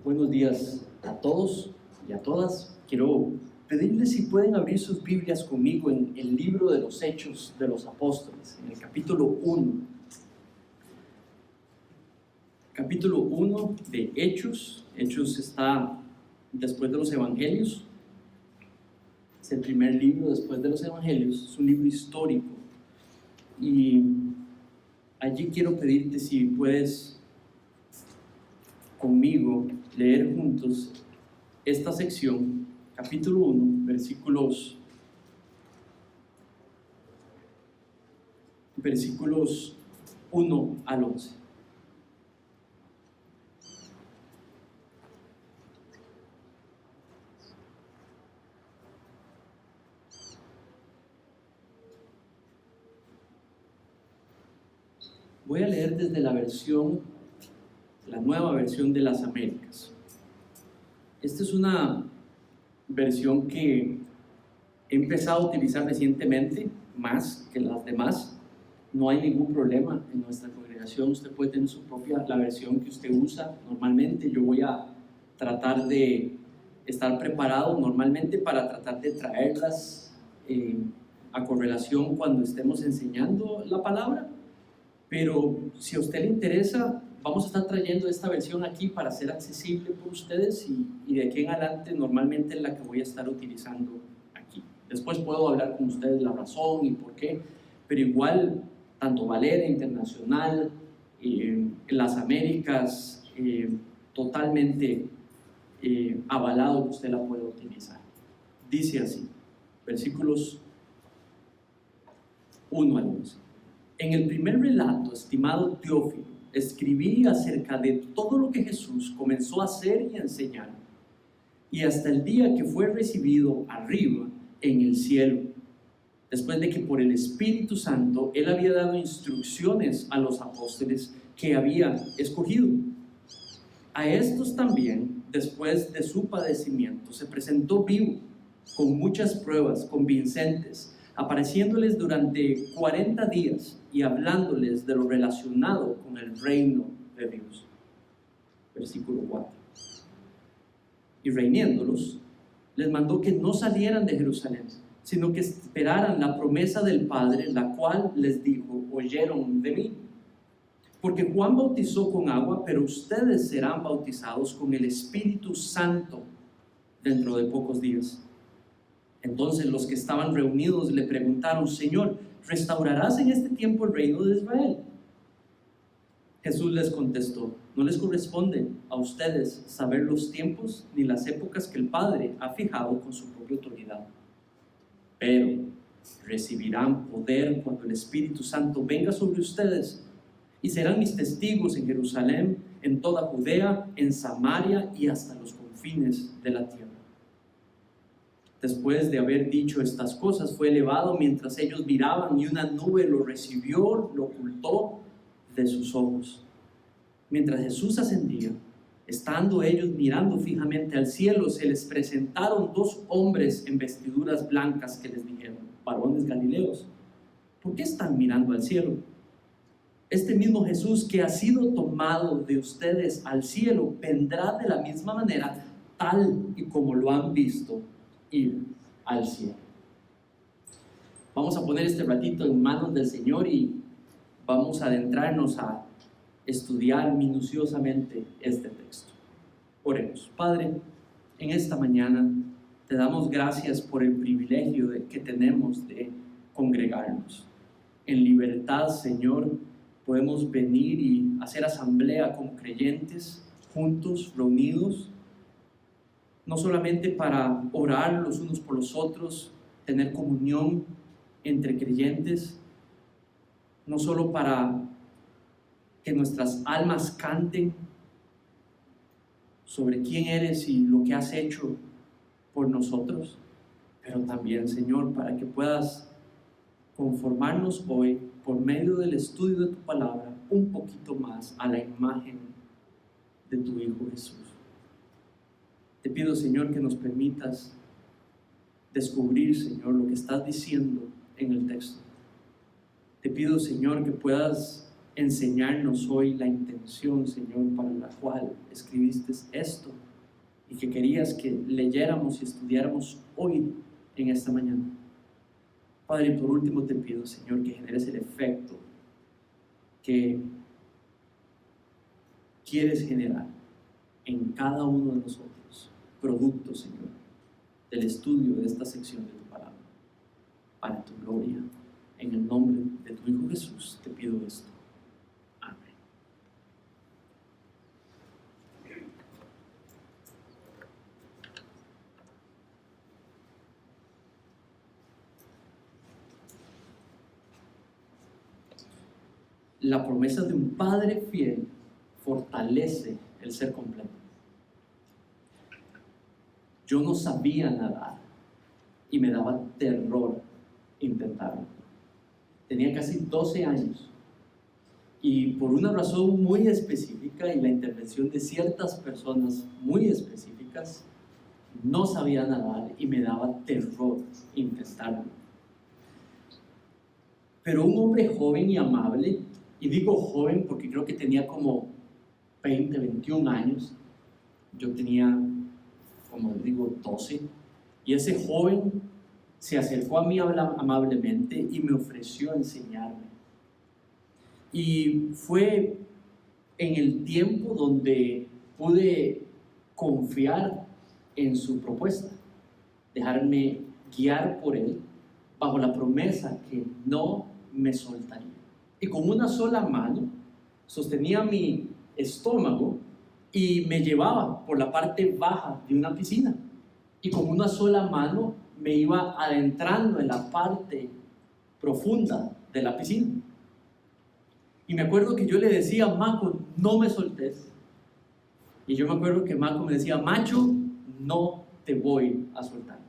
Buenos días a todos y a todas. Quiero pedirles si pueden abrir sus Biblias conmigo en el libro de los Hechos de los Apóstoles, en el capítulo 1. Capítulo 1 de Hechos. Hechos está después de los Evangelios. Es el primer libro después de los Evangelios. Es un libro histórico. Y allí quiero pedirte si puedes conmigo leer juntos esta sección, capítulo 1, versículos 1 al 11. Voy a leer desde la nueva versión de las Américas. Esta es una versión que he empezado a utilizar recientemente, más que las demás. No hay ningún problema en nuestra congregación. Usted puede tener la versión que usted usa normalmente. Yo voy a tratar de estar preparado normalmente para tratar de traerlas a correlación cuando estemos enseñando la palabra. Pero si a usted le interesa, vamos a estar trayendo esta versión aquí para ser accesible por ustedes y de aquí en adelante normalmente es la que voy a estar utilizando aquí. Después puedo hablar con ustedes la razón y por qué, pero igual tanto Valera Internacional, las Américas, totalmente avalado que usted la pueda utilizar. Dice así, versículos 1 al 11. En el primer relato, estimado Teófilo, escribí acerca de todo lo que Jesús comenzó a hacer y a enseñar, y hasta el día que fue recibido arriba en el cielo, después de que por el Espíritu Santo Él había dado instrucciones a los apóstoles que había escogido. A estos también, después de su padecimiento, se presentó vivo, con muchas pruebas convincentes, apareciéndoles durante 40 días y hablándoles de lo relacionado con el reino de Dios. Versículo 4. Y reuniéndolos, les mandó que no salieran de Jerusalén, sino que esperaran la promesa del Padre, la cual les dijo: oyeron de mí. Porque Juan bautizó con agua, pero ustedes serán bautizados con el Espíritu Santo dentro de pocos días. Entonces los que estaban reunidos le preguntaron: Señor, ¿restaurarás en este tiempo el reino de Israel? Jesús les contestó: no les corresponde a ustedes saber los tiempos ni las épocas que el Padre ha fijado con su propia autoridad. Pero recibirán poder cuando el Espíritu Santo venga sobre ustedes, y serán mis testigos en Jerusalén, en toda Judea, en Samaria y hasta los confines de la tierra. Después de haber dicho estas cosas, fue elevado mientras ellos miraban, y una nube lo recibió, lo ocultó de sus ojos. Mientras Jesús ascendía, estando ellos mirando fijamente al cielo, se les presentaron dos hombres en vestiduras blancas que les dijeron: varones galileos, ¿por qué están mirando al cielo? Este mismo Jesús que ha sido tomado de ustedes al cielo vendrá de la misma manera, tal y como lo han visto ir al cielo. Vamos a poner este ratito en manos del Señor y vamos a adentrarnos a estudiar minuciosamente este texto. Oremos. Padre, en esta mañana te damos gracias por el privilegio que tenemos de congregarnos. En libertad, Señor, podemos venir y hacer asamblea como creyentes, juntos, reunidos, no solamente para orar los unos por los otros, tener comunión entre creyentes, no solo para que nuestras almas canten sobre quién eres y lo que has hecho por nosotros, pero también, Señor, para que puedas conformarnos hoy, por medio del estudio de tu palabra, un poquito más a la imagen de tu Hijo Jesús. Te pido, Señor, que nos permitas descubrir, Señor, lo que estás diciendo en el texto. Te pido, Señor, que puedas enseñarnos hoy la intención, Señor, para la cual escribiste esto y que querías que leyéramos y estudiáramos hoy en esta mañana. Padre, y por último te pido, Señor, que generes el efecto que quieres generar en cada uno de nosotros, producto, Señor, del estudio de esta sección de tu palabra, para tu gloria. En el nombre de tu Hijo Jesús te pido esto. Amén. La promesa de un Padre fiel fortalece el ser completo. Yo no sabía nadar y me daba terror intentarlo. Tenía casi 12 años y por una razón muy específica y la intervención de ciertas personas muy específicas, no sabía nadar y me daba terror intentarlo. Pero un hombre joven y amable, y digo joven porque creo que tenía como 20, 21 años, yo tenía, como digo, 12, y ese joven se acercó a mí amablemente y me ofreció enseñarme. Y fue en el tiempo donde pude confiar en su propuesta, dejarme guiar por él, bajo la promesa que no me soltaría. Y con una sola mano sostenía mi estómago y me llevaba por la parte baja de una piscina. Y con una sola mano me iba adentrando en la parte profunda de la piscina. Y me acuerdo que yo le decía a Maco, no me soltes. Y yo me acuerdo que Maco me decía, Macho, no te voy a soltar.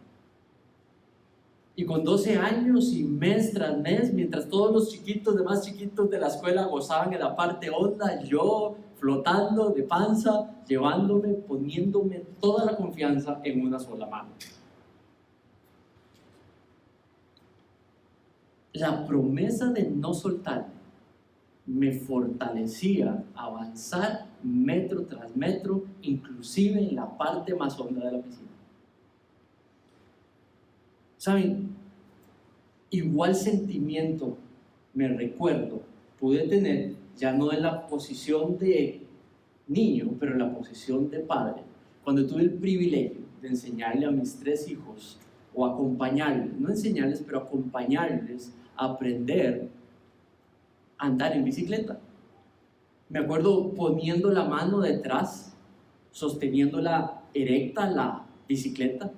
Y con 12 años y mes tras mes, mientras todos los chiquitos, demás chiquitos de la escuela gozaban en la parte honda, yo flotando de panza, llevándome, poniéndome toda la confianza en una sola mano. La promesa de no soltarme me fortalecía a avanzar metro tras metro, inclusive en la parte más honda de la piscina. ¿Saben? Igual sentimiento me recuerdo, pude tener, ya no en la posición de niño, pero en la posición de padre, cuando tuve el privilegio de enseñarle a mis 3 hijos, o acompañarles, no enseñarles, pero acompañarles a aprender a andar en bicicleta. Me acuerdo poniendo la mano detrás, sosteniéndola erecta la bicicleta,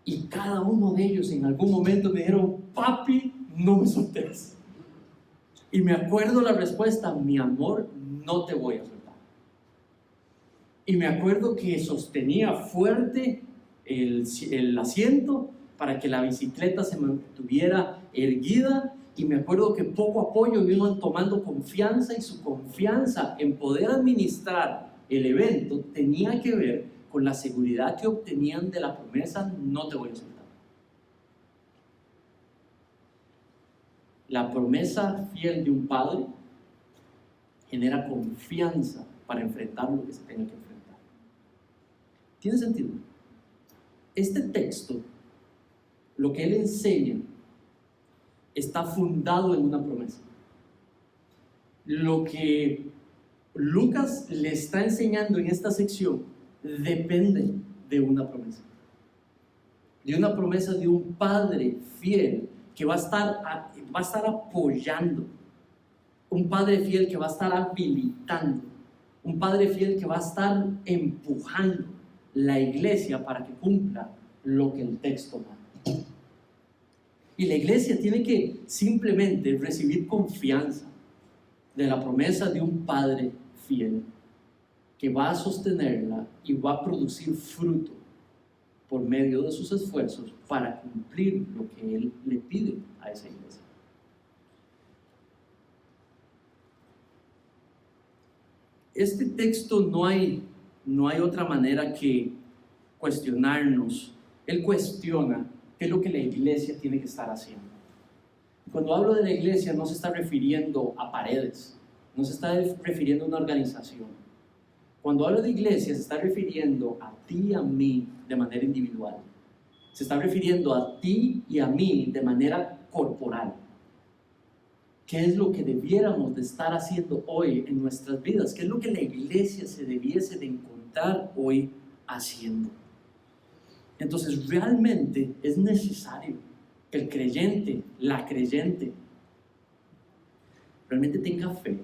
y cada uno de ellos en algún momento me dijeron, papi, no me soltes. Y me acuerdo la respuesta, mi amor, no te voy a soltar. Y me acuerdo que sostenía fuerte el asiento para que la bicicleta se mantuviera erguida, y me acuerdo que poco a poco iban tomando confianza, y su confianza en poder administrar el evento tenía que ver con la seguridad que obtenían de la promesa, no te voy a soltar. La promesa fiel de un padre genera confianza para enfrentar lo que se tenga que enfrentar. ¿Tiene sentido? Este texto, lo que él enseña, está fundado en una promesa. Lo que Lucas le está enseñando en esta sección depende de una promesa. De una promesa de un padre fiel que va a estar apoyando. Un padre fiel que va a estar habilitando. Un padre fiel que va a estar empujando la iglesia para que cumpla lo que el texto manda. Y la iglesia tiene que simplemente recibir confianza de la promesa de un padre fiel que va a sostenerla y va a producir fruto por medio de sus esfuerzos para cumplir lo que él le pide a esa iglesia. Este texto no hay otra manera que cuestionarnos. Él cuestiona qué es lo que la iglesia tiene que estar haciendo. Cuando hablo de la iglesia no se está refiriendo a paredes, no se está refiriendo a una organización. Cuando habla de iglesia, se está refiriendo a ti y a mí de manera individual. Se está refiriendo a ti y a mí de manera corporal. ¿Qué es lo que debiéramos de estar haciendo hoy en nuestras vidas? ¿Qué es lo que la iglesia se debiese de encontrar hoy haciendo? Entonces, realmente es necesario que el creyente, la creyente, realmente tenga fe,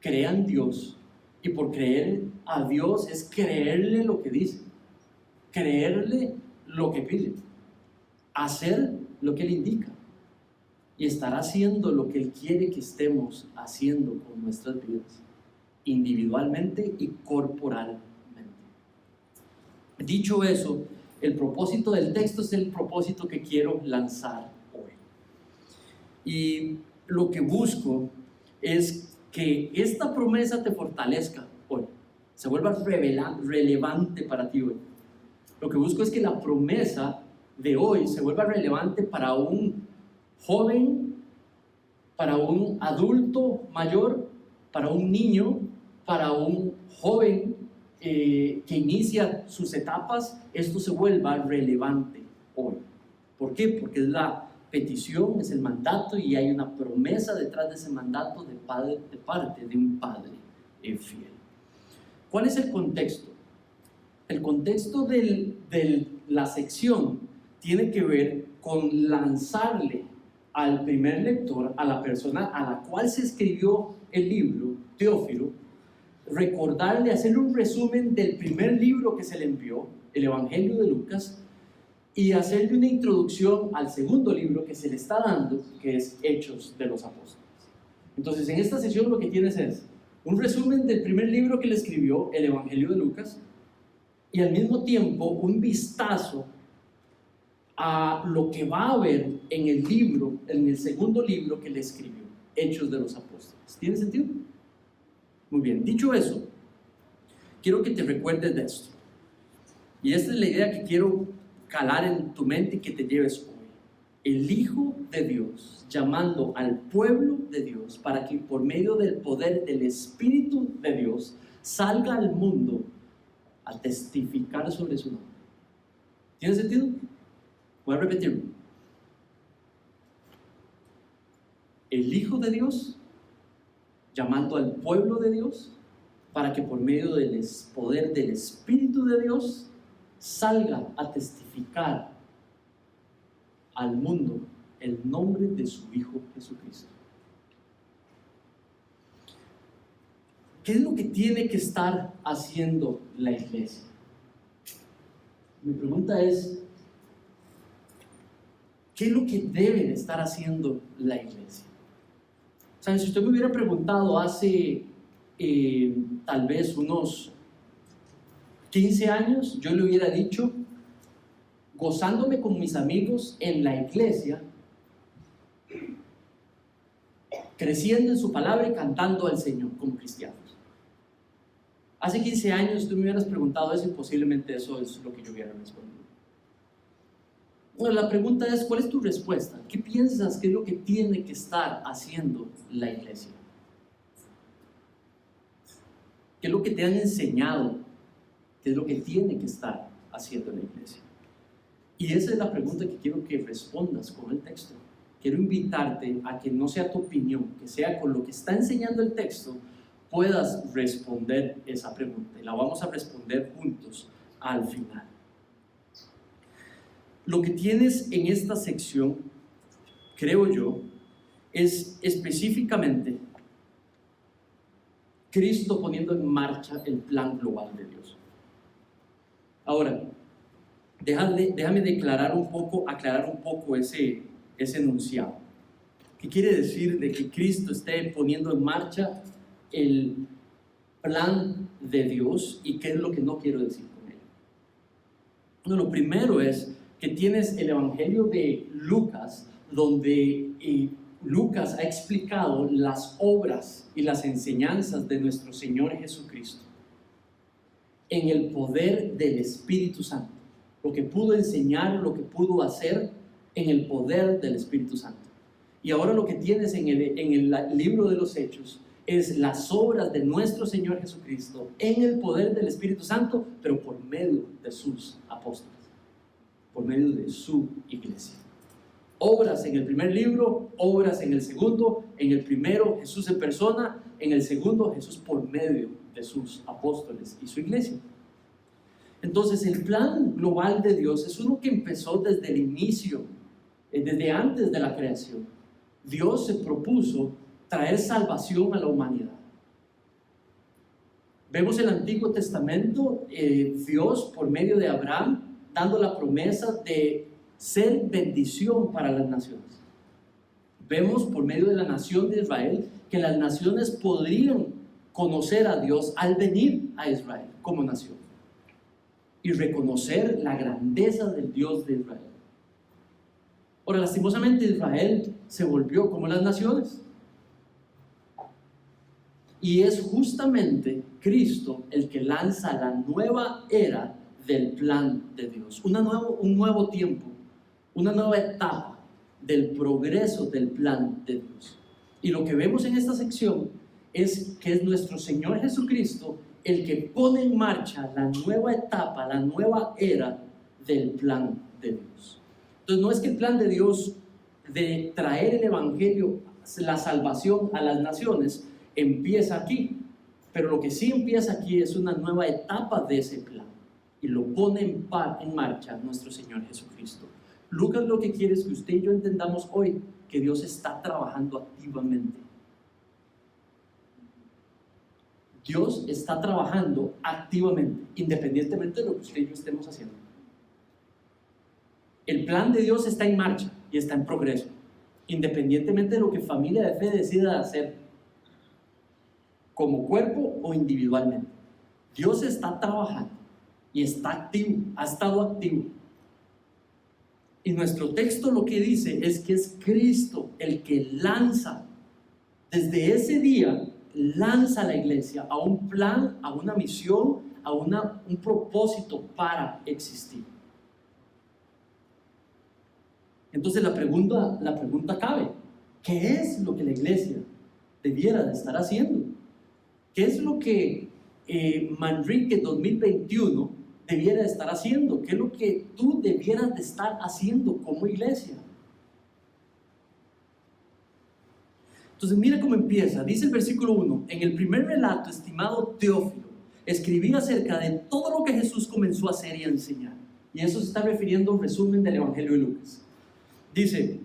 crea en Dios, y por creer a Dios es creerle lo que dice, creerle lo que pide, hacer lo que Él indica y estar haciendo lo que Él quiere que estemos haciendo con nuestras vidas, individualmente y corporalmente. Dicho eso, el propósito del texto es el propósito que quiero lanzar hoy. Y lo que busco es que esta promesa te fortalezca hoy, se vuelva relevante para ti hoy. Lo que busco es que la promesa de hoy se vuelva relevante para un joven, para un adulto mayor, para un niño, para un joven que inicia sus etapas. Esto se vuelva relevante hoy. ¿Por qué? Porque es la petición, es el mandato, y hay una promesa detrás de ese mandato de parte de un padre fiel. ¿Cuál es el contexto? El contexto de la sección tiene que ver con lanzarle al primer lector, a la persona a la cual se escribió el libro, Teófilo, recordarle, hacerle un resumen del primer libro que se le envió, el Evangelio de Lucas, y hacerle una introducción al segundo libro que se le está dando, que es Hechos de los Apóstoles. Entonces, en esta sesión lo que tienes es un resumen del primer libro que le escribió, el Evangelio de Lucas, y al mismo tiempo un vistazo a lo que va a haber en el libro, en el segundo libro que le escribió, Hechos de los Apóstoles. ¿Tiene sentido? Muy bien, dicho eso, quiero que te recuerdes de esto. Y esta es la idea que quiero calar en tu mente y que te lleves hoy. El Hijo de Dios llamando al pueblo de Dios para que por medio del poder del Espíritu de Dios salga al mundo a testificar sobre su nombre. ¿Tiene sentido? Voy a repetirlo. El Hijo de Dios llamando al pueblo de Dios para que por medio del poder del Espíritu de Dios salga a testificar al mundo el nombre de su Hijo Jesucristo. ¿Qué es lo que tiene que estar haciendo la iglesia? Mi pregunta es, ¿qué es lo que debe de estar haciendo la iglesia? ¿Saben? Si usted me hubiera preguntado hace tal vez unos 15 años, yo le hubiera dicho, gozándome con mis amigos en la iglesia, creciendo en su palabra y cantando al Señor como cristianos. Hace 15 años tú me hubieras preguntado eso y posiblemente eso es lo que yo hubiera respondido. Bueno, la pregunta es, ¿cuál es tu respuesta? ¿Qué piensas que es lo que tiene que estar haciendo la iglesia? ¿Qué es lo que te han enseñado? ¿Qué es lo que tiene que estar haciendo la iglesia? Y esa es la pregunta que quiero que respondas con el texto. Quiero invitarte a que no sea tu opinión, que sea con lo que está enseñando el texto, puedas responder esa pregunta. Y la vamos a responder juntos al final. Lo que tienes en esta sección, creo yo, es específicamente Cristo poniendo en marcha el plan global de Dios. Ahora, déjame aclarar un poco ese enunciado. ¿Qué quiere decir de que Cristo esté poniendo en marcha el plan de Dios y qué es lo que no quiero decir con ello? Bueno, lo primero es que tienes el Evangelio de Lucas, donde Lucas ha explicado las obras y las enseñanzas de nuestro Señor Jesucristo en el poder del Espíritu Santo. Lo que pudo enseñar, lo que pudo hacer en el poder del Espíritu Santo. Y ahora lo que tienes en el libro de los Hechos es las obras de nuestro Señor Jesucristo en el poder del Espíritu Santo, pero por medio de sus apóstoles, por medio de su iglesia. Obras en el primer libro, obras en el segundo. En el primero Jesús en persona, en el segundo Jesús por medio de sus apóstoles y su iglesia. Entonces el plan global de Dios es uno que empezó desde el inicio, desde antes de la creación. Dios se propuso traer salvación a la humanidad. Vemos el Antiguo Testamento, Dios por medio de Abraham dando la promesa de ser bendición para las naciones. Vemos por medio de la nación de Israel que las naciones podrían conocer a Dios al venir a Israel como nación y reconocer la grandeza del Dios de Israel. Ahora, lastimosamente, Israel se volvió como las naciones. Y es justamente Cristo el que lanza la nueva era del plan de Dios. Un nuevo tiempo, una nueva etapa del progreso del plan de Dios. Y lo que vemos en esta sección es que es nuestro Señor Jesucristo el que pone en marcha la nueva etapa, la nueva era del plan de Dios. Entonces no es que el plan de Dios de traer el Evangelio, la salvación a las naciones, empieza aquí, pero lo que sí empieza aquí es una nueva etapa de ese plan y lo pone en marcha nuestro Señor Jesucristo. Lucas lo que quiere es que usted y yo entendamos hoy que Dios está trabajando activamente. Dios está trabajando activamente, independientemente de lo que usted y yo estemos haciendo. El plan de Dios está en marcha y está en progreso, independientemente de lo que Familia de Fe decida hacer, como cuerpo o individualmente. Dios está trabajando y está activo, ha estado activo. Y nuestro texto lo que dice es que es Cristo el que lanza, desde ese día, lanza a la iglesia a un plan, a una misión, a un propósito para existir. Entonces la pregunta cabe: ¿qué es lo que la iglesia debiera de estar haciendo? ¿Qué es lo que Manrique 2021 debiera de estar haciendo? ¿Qué es lo que tú debieras de estar haciendo como iglesia? Entonces mira cómo empieza. Dice el versículo 1: en el primer relato, estimado Teófilo, escribí acerca de todo lo que Jesús comenzó a hacer y a enseñar. Y eso se está refiriendo a un resumen del Evangelio de Lucas. Dice: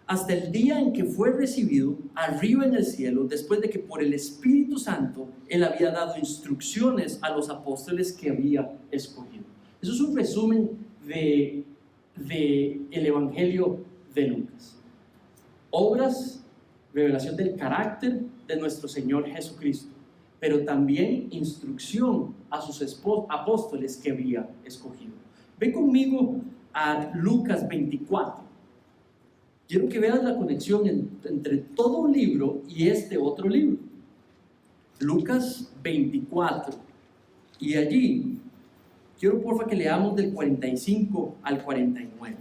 hasta el día en que fue recibido arriba en el cielo, después de que por el Espíritu Santo Él había dado instrucciones a los apóstoles que había escogido. Eso es un resumen de el Evangelio de Lucas. Obras, revelación del carácter de nuestro Señor Jesucristo, pero también instrucción a sus apóstoles que había escogido. Ve conmigo a Lucas 24. Quiero que veas la conexión entre todo un libro y este otro libro. Lucas 24. Y allí, quiero porfa que leamos del 45 al 49.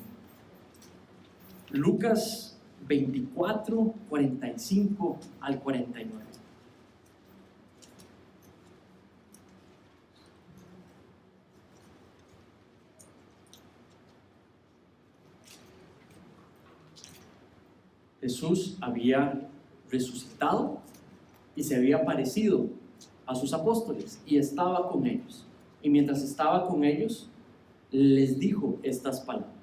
Lucas 24, 45 al 49. Jesús había resucitado y se había aparecido a sus apóstoles y estaba con ellos. Y mientras estaba con ellos, les dijo estas palabras.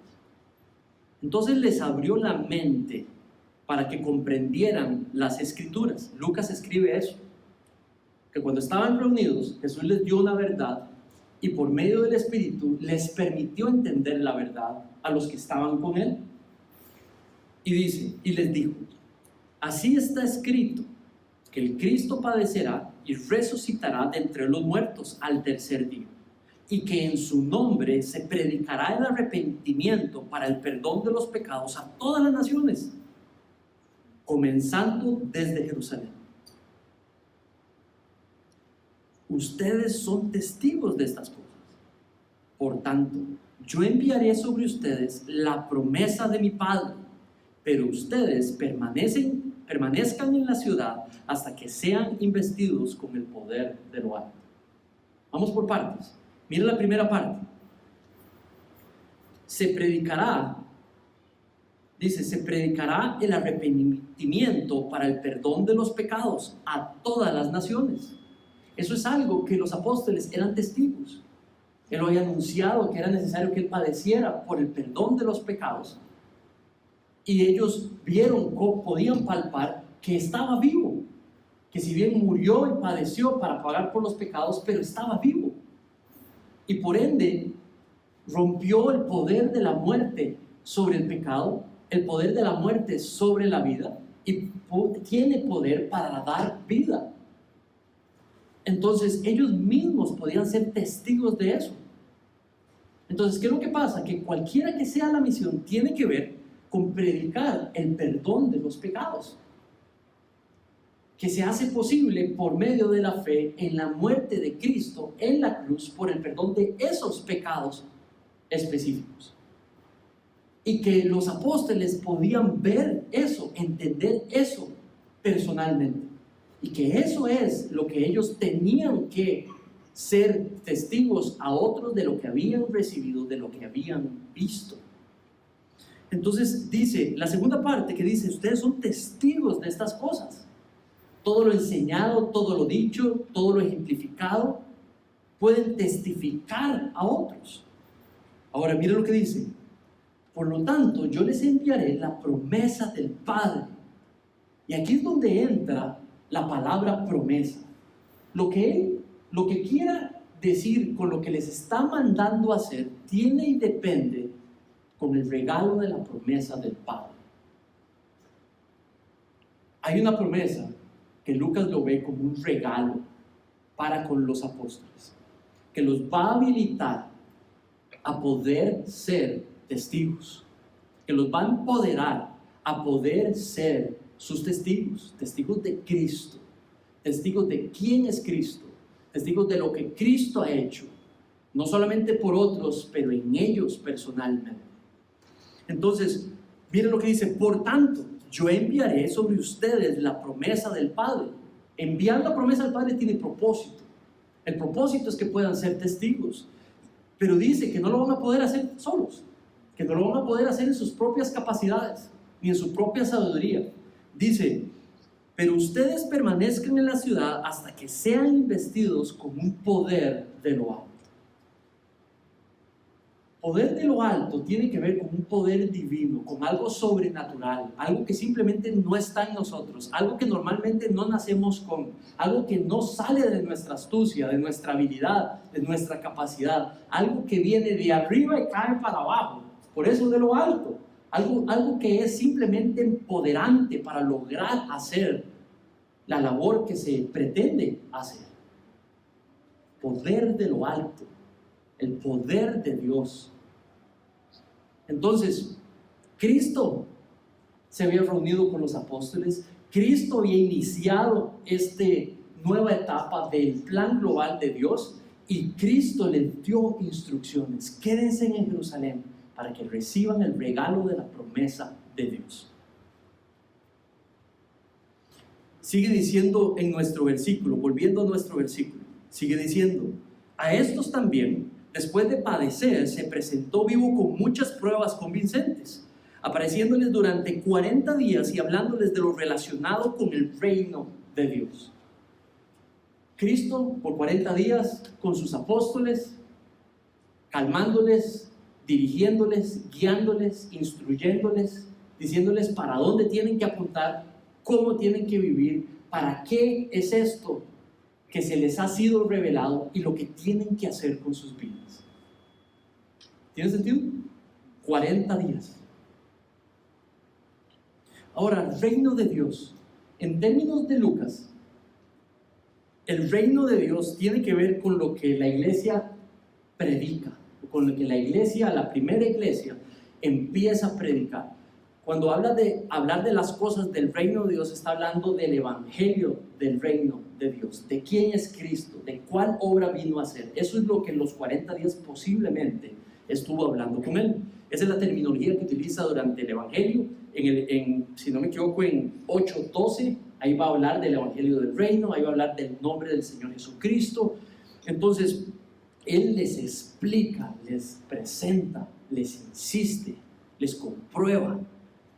Entonces les abrió la mente para que comprendieran las Escrituras. Lucas escribe eso, que cuando estaban reunidos, Jesús les dio una verdad y por medio del Espíritu les permitió entender la verdad a los que estaban con Él. Y dice, y les dijo: así está escrito, que el Cristo padecerá y resucitará de entre los muertos al tercer día, y que en su nombre se predicará el arrepentimiento para el perdón de los pecados a todas las naciones, comenzando desde Jerusalén. Ustedes son testigos de estas cosas. Por tanto, yo enviaré sobre ustedes la promesa de mi Padre, pero ustedes permanecen permanezcan en la ciudad hasta que sean investidos con el poder de lo alto. Vamos por partes. Mira la primera parte. Se predicará el arrepentimiento para el perdón de los pecados a todas las naciones. Eso es algo que los apóstoles eran testigos. Él había anunciado que era necesario que él padeciera por el perdón de los pecados. Y ellos vieron, podían palpar que estaba vivo. Que si bien murió y padeció para pagar por los pecados, pero estaba vivo. Y por ende, rompió el poder de la muerte sobre el pecado, el poder de la muerte sobre la vida, y tiene poder para dar vida. Entonces ellos mismos podían ser testigos de eso. Entonces, ¿qué es lo que pasa? Que cualquiera que sea la misión tiene que ver con predicar el perdón de los pecados, que se hace posible por medio de la fe en la muerte de Cristo en la cruz por el perdón de esos pecados específicos. Y que los apóstoles podían ver eso, entender eso personalmente. Y que eso es lo que ellos tenían que ser testigos a otros de lo que habían recibido, de lo que habían visto. Entonces dice, la segunda parte que dice, ustedes son testigos de estas cosas. Todo lo enseñado, todo lo dicho, todo lo ejemplificado, pueden testificar a otros. Ahora mira lo que dice. Por lo tanto, yo les enviaré la promesa del Padre. Y aquí es donde entra la palabra promesa. Lo que quiera decir con lo que les está mandando a hacer, tiene y depende con el regalo de la promesa del Padre. Hay una promesa que Lucas lo ve como un regalo para con los apóstoles, que los va a habilitar a poder ser testigos, que los va a empoderar a poder ser sus testigos, testigos de Cristo, testigos de quién es Cristo, testigos de lo que Cristo ha hecho, no solamente por otros, pero en ellos personalmente. Entonces, miren lo que dice, por tanto, yo enviaré sobre ustedes la promesa del Padre. Enviar la promesa del Padre tiene propósito. El propósito es que puedan ser testigos, pero dice que no lo van a poder hacer solos, que no lo van a poder hacer en sus propias capacidades, ni en su propia sabiduría. Dice, pero ustedes permanezcan en la ciudad hasta que sean investidos con un poder de lo alto. Poder de lo alto tiene que ver con un poder divino, con algo sobrenatural, algo que simplemente no está en nosotros, algo que normalmente no nacemos con, algo que no sale de nuestra astucia, de nuestra habilidad, de nuestra capacidad, algo que viene de arriba y cae para abajo. Por eso de lo alto, algo que es simplemente empoderante para lograr hacer la labor que se pretende hacer. Poder de lo alto, el poder de Dios. Entonces, Cristo se había reunido con los apóstoles, Cristo había iniciado esta nueva etapa del plan global de Dios y Cristo les dio instrucciones. Quédense en Jerusalén para que reciban el regalo de la promesa de Dios. Sigue diciendo en nuestro versículo, volviendo a nuestro versículo, sigue diciendo, a estos también, después de padecer, se presentó vivo con muchas pruebas convincentes, apareciéndoles durante 40 días y hablándoles de lo relacionado con el reino de Dios. Cristo, por 40 días, con sus apóstoles, calmándoles, dirigiéndoles, guiándoles, instruyéndoles, diciéndoles para dónde tienen que apuntar, cómo tienen que vivir, para qué es esto que se les ha sido revelado y lo que tienen que hacer con sus vidas. ¿Tiene sentido? 40 días. Ahora, el reino de Dios, en términos de Lucas, el reino de Dios tiene que ver con lo que la iglesia predica, con lo que la iglesia, la primera iglesia, empieza a predicar. Cuando habla de hablar de las cosas del reino de Dios, está hablando del evangelio del reino de Dios, de quién es Cristo, de cuál obra vino a hacer. Eso es lo que en los 40 días posiblemente estuvo hablando con él. Esa es la terminología que utiliza durante el evangelio, si no me equivoco, en 8:12, ahí va a hablar del Evangelio del Reino, ahí va a hablar del nombre del Señor Jesucristo. Entonces, Él les explica, les presenta, les insiste, les comprueba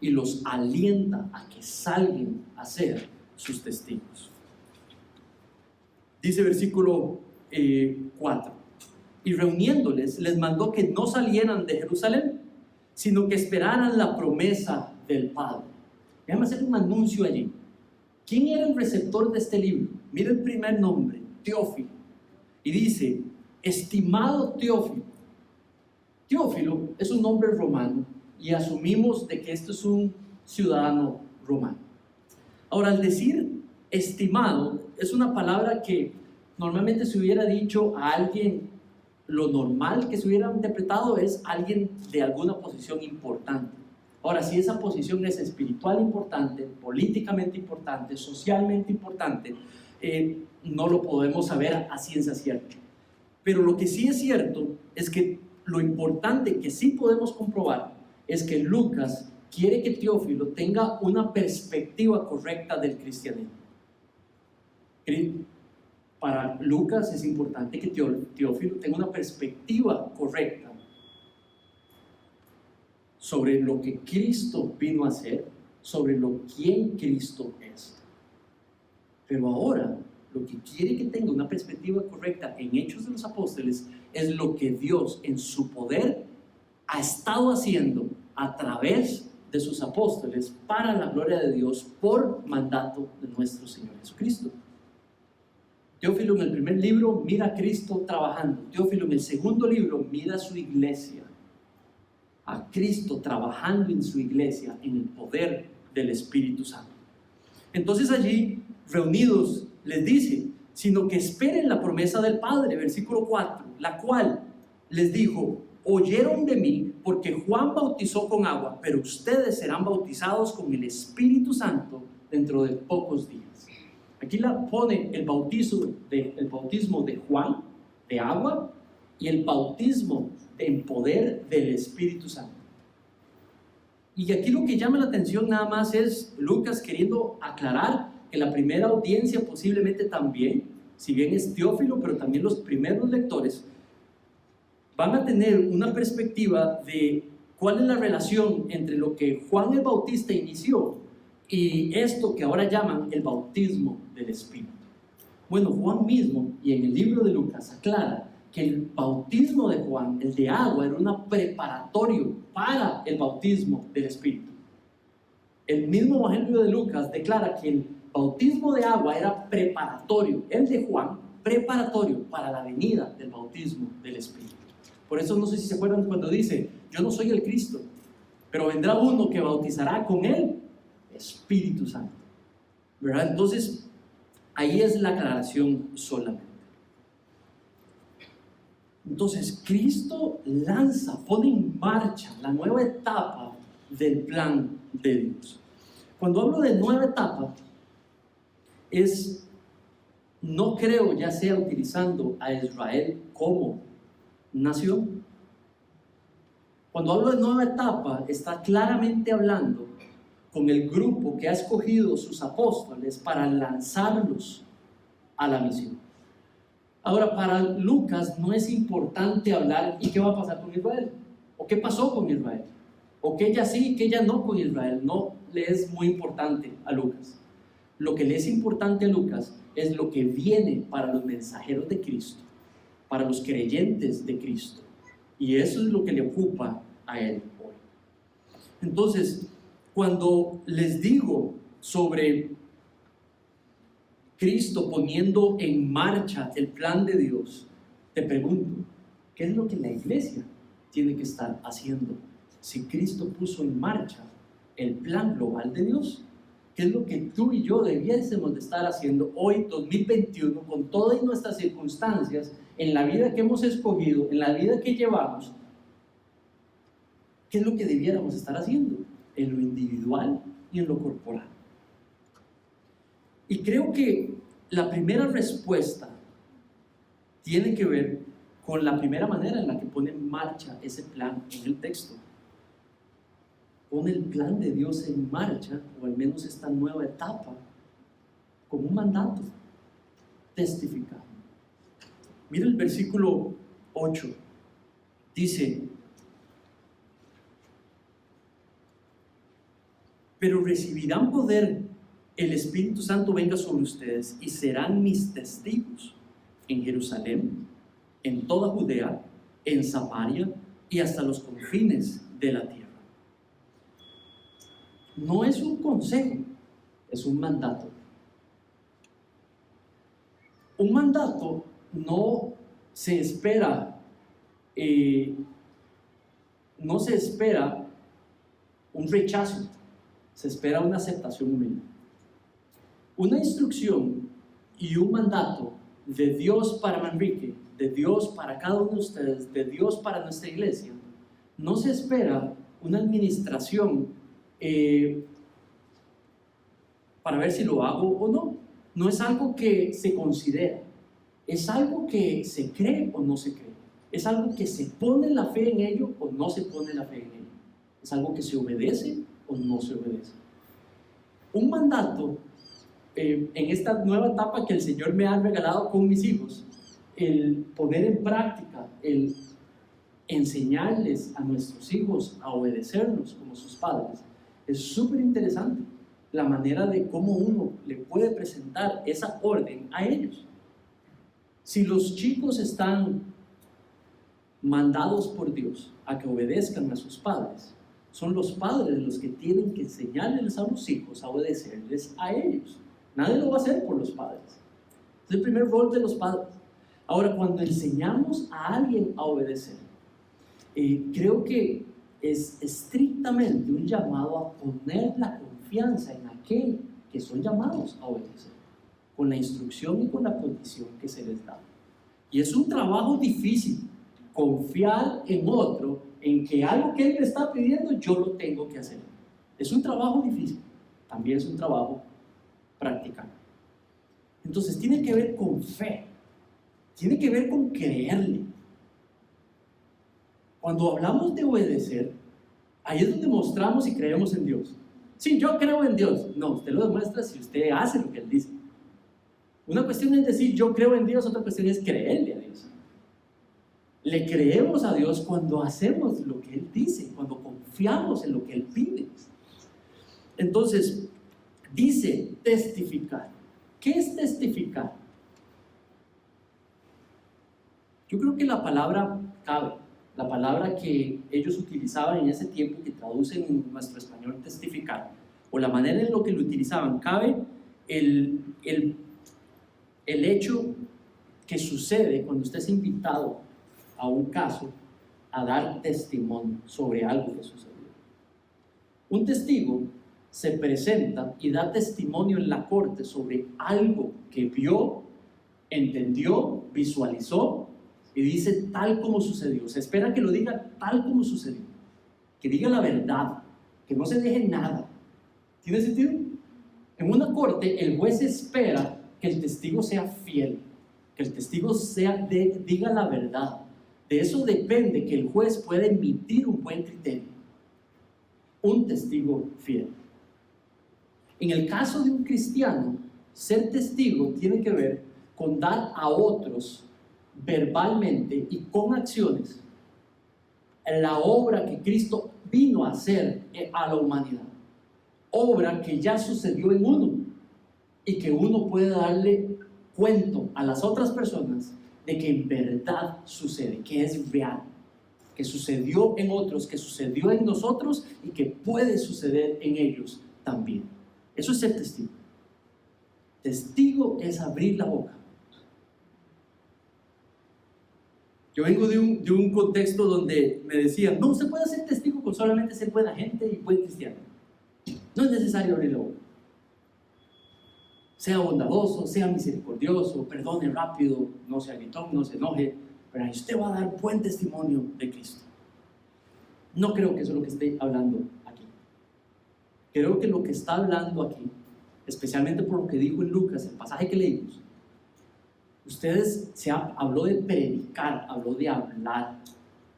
y los alienta a que salgan a ser sus testigos. Dice versículo 4: y reuniéndoles, les mandó que no salieran de Jerusalén, sino que esperaran la promesa del Padre. Déjame hacer un anuncio allí. ¿Quién era el receptor de este libro? Mira el primer nombre, Teófilo. Y dice: estimado Teófilo. Teófilo es un nombre romano y asumimos de que esto es un ciudadano romano. Ahora, al decir estimado, es una palabra que normalmente se hubiera dicho a alguien, lo normal que se hubiera interpretado es alguien de alguna posición importante. Ahora, si esa posición es espiritual importante, políticamente importante, socialmente importante, no lo podemos saber a ciencia cierta. Pero lo que sí es cierto es que lo importante que sí podemos comprobar es que Lucas quiere que Teófilo tenga una perspectiva correcta del cristianismo. Para Lucas es importante que Teófilo tenga una perspectiva correcta sobre lo que Cristo vino a hacer, sobre quién Cristo es. Pero ahora, lo que quiere que tenga una perspectiva correcta en Hechos de los Apóstoles es lo que Dios en su poder ha estado haciendo a través de sus apóstoles para la gloria de Dios por mandato de nuestro Señor Jesucristo. Teófilo en el primer libro mira a Cristo trabajando. Teófilo en el segundo libro mira a su iglesia, a Cristo trabajando en su iglesia en el poder del Espíritu Santo. Entonces allí, reunidos, les dice: sino que esperen la promesa del Padre, versículo 4, la cual les dijo: oyeron de mí, porque Juan bautizó con agua, pero ustedes serán bautizados con el Espíritu Santo dentro de pocos días. Aquí la pone el bautismo de Juan, de agua, y el bautismo en poder del Espíritu Santo. Y aquí lo que llama la atención nada más es Lucas queriendo aclarar que la primera audiencia posiblemente también, si bien es Teófilo, pero también los primeros lectores, van a tener una perspectiva de cuál es la relación entre lo que Juan el Bautista inició y esto que ahora llaman el bautismo del Espíritu. Bueno, Juan mismo, y en el libro de Lucas, aclara que el bautismo de Juan, el de agua, era un preparatorio para el bautismo del Espíritu. El mismo Evangelio de Lucas declara que el bautismo de agua era preparatorio, el de Juan, preparatorio para la venida del bautismo del Espíritu. Por eso no sé si se acuerdan cuando dice: yo no soy el Cristo, pero vendrá uno que bautizará con el Espíritu Santo, ¿verdad? Entonces, ahí es la aclaración solamente. Entonces, Cristo pone en marcha la nueva etapa del plan de Dios. Cuando hablo de nueva etapa, no creo ya sea utilizando a Israel como nación. Cuando hablo de nueva etapa, está claramente hablando con el grupo que ha escogido sus apóstoles para lanzarlos a la misión. Ahora, para Lucas no es importante hablar ¿y qué va a pasar con Israel? ¿O qué pasó con Israel? ¿O qué ya sí, qué ya no con Israel? No le es muy importante a Lucas. Lo que le es importante a Lucas es lo que viene para los mensajeros de Cristo, para los creyentes de Cristo. Y eso es lo que le ocupa a él hoy. Entonces, cuando les digo sobre Cristo poniendo en marcha el plan de Dios, te pregunto, ¿qué es lo que la iglesia tiene que estar haciendo? Si Cristo puso en marcha el plan global de Dios, ¿qué es lo que tú y yo debiésemos de estar haciendo hoy, 2021, con todas nuestras circunstancias, en la vida que hemos escogido, en la vida que llevamos? ¿Qué es lo que debiéramos estar haciendo? En lo individual y en lo corporal. Y creo que la primera respuesta tiene que ver con la primera manera en la que pone en marcha ese plan en el texto. pone el plan de Dios en marcha, o al menos esta nueva etapa, como un mandato, testificar. Mira el versículo 8, dice: pero recibirán poder, el Espíritu Santo venga sobre ustedes y serán mis testigos en Jerusalén, en toda Judea, en Samaria y hasta los confines de la tierra. No es un consejo, es un mandato. Un mandato no se espera, un rechazo, se espera una aceptación humilde. Una instrucción y un mandato de Dios para Manrique, de Dios para cada uno de ustedes, de Dios para nuestra iglesia, no se espera una administración para ver si lo hago o no. No es algo que se considera, es algo que se cree o no se cree, es algo que se pone la fe en ello o no se pone la fe en ello, es algo que se obedece o no se obedece. Un mandato, en esta nueva etapa que el Señor me ha regalado con mis hijos, el poner en práctica, el enseñarles a nuestros hijos a obedecernos como sus padres, es súper interesante la manera de cómo uno le puede presentar esa orden a ellos. Si los chicos están mandados por Dios a que obedezcan a sus padres, son los padres los que tienen que enseñarles a los hijos a obedecerles a ellos. Nadie lo va a hacer por los padres. Es el primer rol de los padres. Ahora, cuando enseñamos a alguien a obedecer, creo que es estrictamente un llamado a poner la confianza en aquel que son llamados a obedecer, con la instrucción y con la provisión que se les da. Y es un trabajo difícil, confiar en otro, en que algo que él me está pidiendo yo lo tengo que hacer. Es un trabajo difícil, también es un trabajo practicar. Entonces tiene que ver con fe, tiene que ver con creerle. Cuando hablamos de obedecer, ahí es donde mostramos si creemos en Dios. Sí, yo creo en Dios. No, usted lo demuestra si usted hace lo que Él dice. Una cuestión es decir yo creo en Dios, otra cuestión es creerle a Dios. Le creemos a Dios cuando hacemos lo que Él dice, cuando confiamos en lo que Él pide. Entonces, dice testificar. ¿Qué es testificar? Yo creo que la palabra cabe, la palabra que ellos utilizaban en ese tiempo, que traducen en nuestro español testificar, o la manera en la que lo utilizaban, cabe el hecho que sucede cuando usted es invitado a un caso a dar testimonio sobre algo que sucedió. Un testigo se presenta y da testimonio en la corte sobre algo que vio, entendió, visualizó y dice tal como sucedió. Se espera que lo diga tal como sucedió, que diga la verdad, que no se deje nada. ¿Tiene sentido? En una corte el juez espera que el testigo sea fiel, que el testigo diga la verdad. De eso depende que el juez pueda emitir un buen criterio. Un testigo fiel. En el caso de un cristiano, ser testigo tiene que ver con dar a otros verbalmente y con acciones la obra que Cristo vino a hacer a la humanidad. Obra que ya sucedió en uno y que uno puede darle cuento a las otras personas de que en verdad sucede, que es real, que sucedió en otros, que sucedió en nosotros y que puede suceder en ellos también. Eso es ser testigo. Testigo es abrir la boca. Yo vengo de un contexto donde me decían, no, usted puede ser testigo con solamente ser buena gente y buen cristiano. No es necesario abrir la boca. Sea bondadoso, sea misericordioso, perdone rápido, no sea gritón, no se enoje, pero ahí usted va a dar buen testimonio de Cristo. No creo que eso es lo que esté hablando aquí. Creo que lo que está hablando aquí, especialmente por lo que dijo en Lucas, el pasaje que leímos, habló de predicar, habló de hablar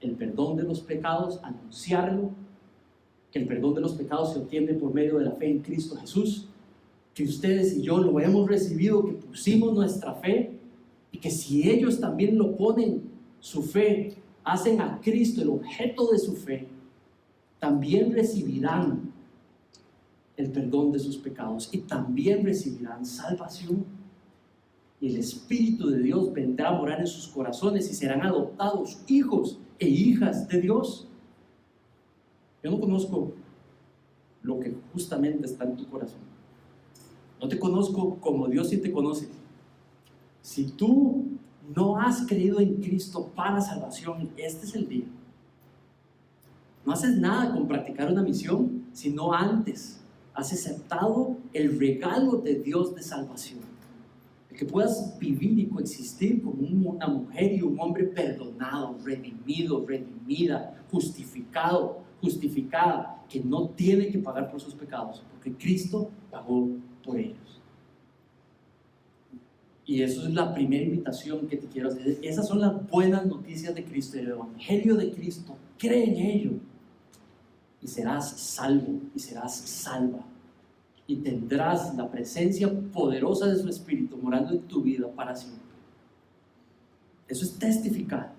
el perdón de los pecados, anunciarlo que el perdón de los pecados se obtiene por medio de la fe en Cristo Jesús, que ustedes y yo lo hemos recibido, que pusimos nuestra fe, y que si ellos también lo ponen, su fe, hacen a Cristo el objeto de su fe, también recibirán el perdón de sus pecados y también recibirán salvación. Y el Espíritu de Dios vendrá a morar en sus corazones y serán adoptados hijos e hijas de Dios. Yo no conozco lo que justamente está en tu corazón. No te conozco como Dios sí te conoce. Si tú no has creído en Cristo para salvación, este es el día. No haces nada con practicar una misión, sino antes has aceptado el regalo de Dios de salvación. El que puedas vivir y coexistir con una mujer y un hombre perdonado, redimido, redimida, justificado, justificada, que no tiene que pagar por sus pecados, porque Cristo pagó por ellos. Y eso es la primera invitación que te quiero hacer. Esas son las buenas noticias de Cristo, el Evangelio de Cristo. Cree en ello y serás salvo y serás salva. Y tendrás la presencia poderosa de su Espíritu morando en tu vida para siempre. Eso es testificar.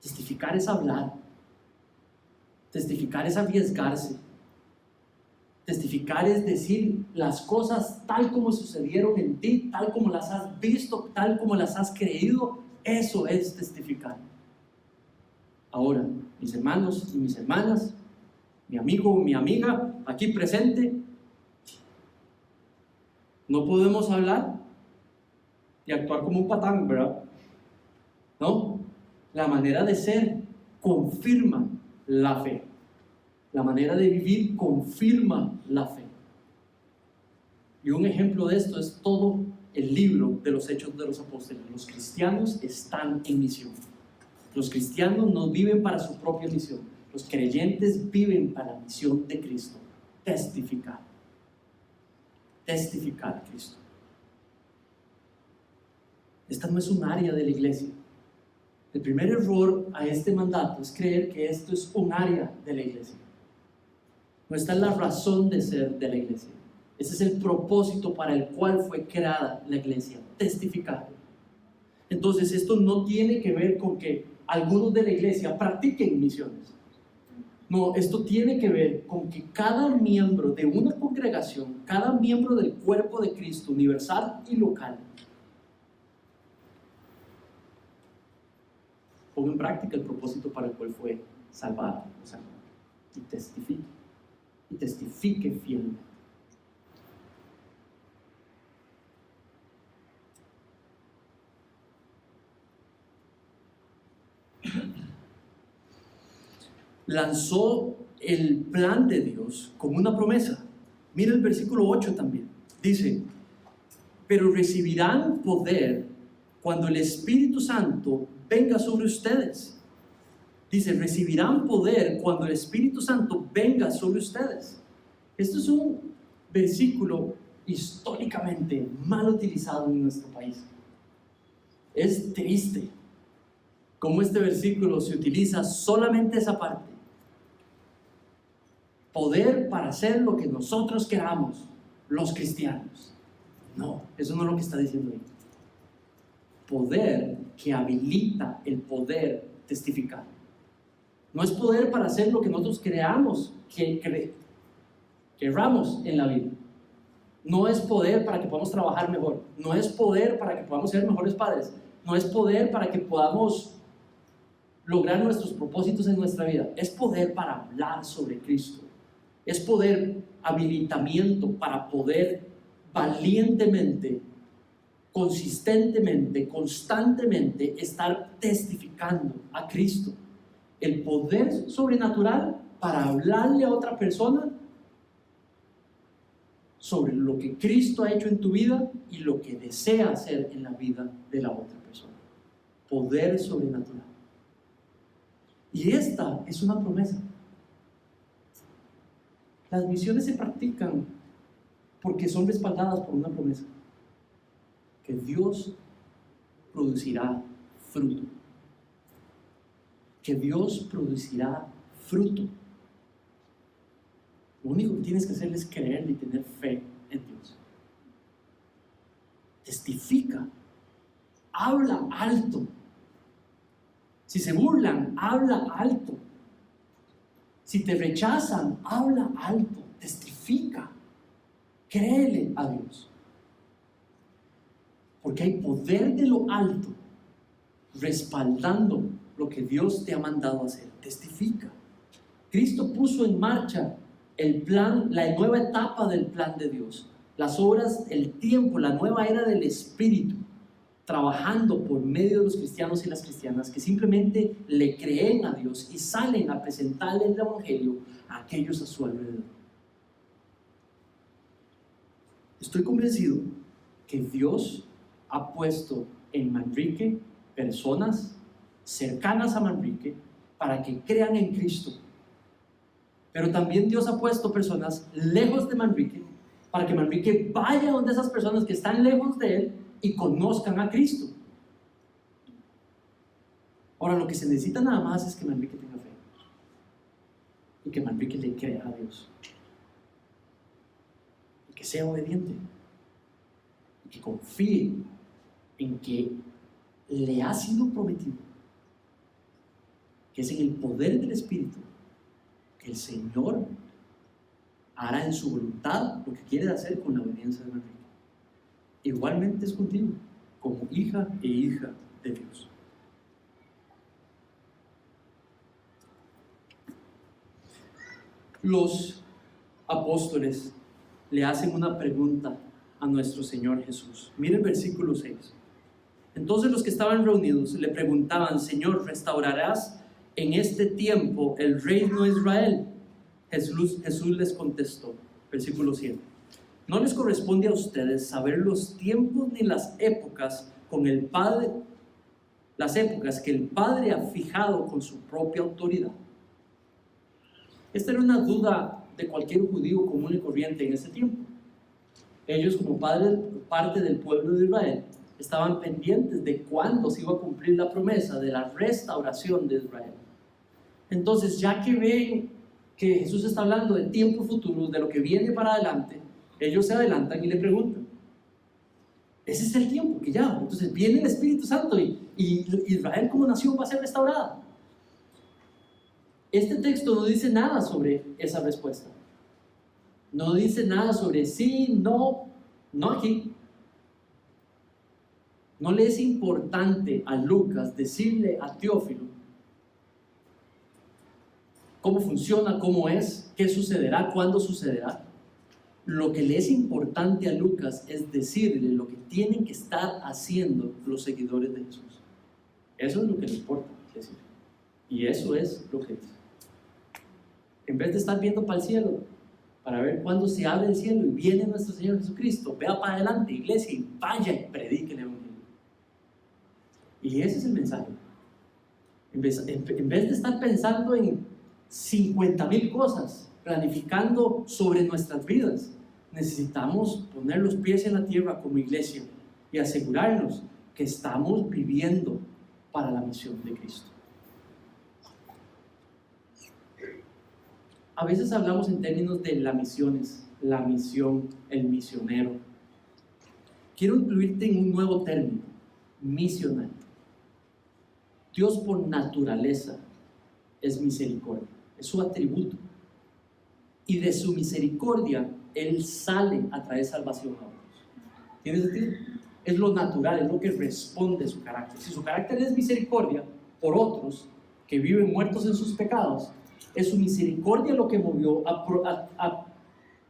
Testificar es hablar. Testificar es arriesgarse. Testificar es decir las cosas tal como sucedieron en ti, tal como las has visto, tal como las has creído. Eso es testificar. Ahora, mis hermanos y mis hermanas, mi amigo o mi amiga aquí presente, no podemos hablar y actuar como un patán, ¿verdad? No, la manera de ser confirma la fe. La manera de vivir confirma la fe. Y un ejemplo de esto es todo el libro de los Hechos de los Apóstoles. Los cristianos están en misión. Los cristianos no viven para su propia misión. Los creyentes viven para la misión de Cristo. Testificar. Testificar a Cristo. Esta no es un área de la iglesia. El primer error a este mandato es creer que esto es un área de la iglesia. No está en la razón de ser de la iglesia. Ese es el propósito para el cual fue creada la iglesia, testificar. Entonces esto no tiene que ver con que algunos de la iglesia practiquen misiones. No, esto tiene que ver con que cada miembro de una congregación, cada miembro del cuerpo de Cristo, universal y local, ponga en práctica el propósito para el cual fue salvado, y testifique fielmente. Lanzó el plan de Dios como una promesa. Mira el versículo 8 también. Dice, pero recibirán poder cuando el Espíritu Santo venga sobre ustedes. Dice, recibirán poder cuando el Espíritu Santo venga sobre ustedes. Esto es un versículo históricamente mal utilizado en nuestro país. Es triste cómo este versículo se utiliza solamente esa parte. Poder para hacer lo que nosotros queramos, los cristianos. No, eso no es lo que está diciendo ahí. Poder que habilita el poder testificar. No es poder para hacer lo que nosotros creamos, querramos en la vida. No es poder para que podamos trabajar mejor. No es poder para que podamos ser mejores padres. No es poder para que podamos lograr nuestros propósitos en nuestra vida. Es poder para hablar sobre Cristo. Es poder, habilitamiento para poder valientemente, consistentemente, constantemente estar testificando a Cristo. El poder sobrenatural para hablarle a otra persona sobre lo que Cristo ha hecho en tu vida y lo que desea hacer en la vida de la otra persona. Poder sobrenatural. Y esta es una promesa. Las misiones se practican porque son respaldadas por una promesa. Que Dios producirá fruto. Que Dios producirá fruto. Lo único que tienes que hacer es creer y tener fe en Dios. Testifica, habla alto. Si se burlan, habla alto. Si te rechazan, habla alto, testifica, créele a Dios. Porque hay poder de lo alto respaldando lo que Dios te ha mandado hacer. Testifica. Cristo puso en marcha el plan, la nueva etapa del plan de Dios. Las obras, el tiempo, la nueva era del Espíritu, trabajando por medio de los cristianos y las cristianas que simplemente le creen a Dios y salen a presentarle el Evangelio a aquellos a su alrededor. Estoy convencido que Dios ha puesto en Manrique personas cercanas a Manrique para que crean en Cristo. Pero también Dios ha puesto personas lejos de Manrique para que Manrique vaya donde esas personas que están lejos de Él y conozcan a Cristo. Ahora, lo que se necesita nada más es que Manrique tenga fe y que Manrique le crea a Dios y que sea obediente y que confíe en que le ha sido prometido, que es en el poder del Espíritu que el Señor hará en su voluntad lo que quiere hacer con la obediencia de Manrique. Igualmente es contigo, como hija e hija de Dios. Los apóstoles le hacen una pregunta a nuestro Señor Jesús. Mire el versículo 6. Entonces los que estaban reunidos le preguntaban: Señor, ¿restaurarás en este tiempo el reino de Israel? Jesús les contestó, versículo 7. No les corresponde a ustedes saber los tiempos ni las épocas las épocas que el Padre ha fijado con su propia autoridad. Esta era una duda de cualquier judío común y corriente en ese tiempo. Ellos, como parte del pueblo de Israel, estaban pendientes de cuándo se iba a cumplir la promesa de la restauración de Israel. Entonces, ya que ven que Jesús está hablando de tiempos futuros, de lo que viene para adelante, ellos se adelantan y le preguntan: ese es el tiempo que ya, entonces viene el Espíritu Santo y Israel como nación va a ser restaurada. Este texto no dice nada sobre esa respuesta. No dice nada sobre sí, no aquí. No le es importante a Lucas decirle a Teófilo cómo funciona, cómo es, qué sucederá, cuándo sucederá. Lo que le es importante a Lucas es decirle lo que tienen que estar haciendo los seguidores de Jesús. Eso es lo que le importa decir. Y eso es lo que dice. En vez de estar viendo para el cielo, para ver cuándo se abre el cielo y viene nuestro Señor Jesucristo, vea para adelante, iglesia, y vaya y predique el Evangelio. Y ese es el mensaje. En vez de estar pensando en 50,000 cosas, planificando sobre nuestras vidas, necesitamos poner los pies en la tierra como iglesia y asegurarnos que estamos viviendo para la misión de Cristo. A veces hablamos en términos de las misiones, la misión, el misionero. Quiero incluirte en un nuevo término: misional. Dios por naturaleza es misericordia, es su atributo. Y de su misericordia, Él sale a traer salvación a otros. ¿Tiene sentido? Es lo natural, es lo que responde a su carácter. Si su carácter es misericordia por otros que viven muertos en sus pecados, es su misericordia lo que movió a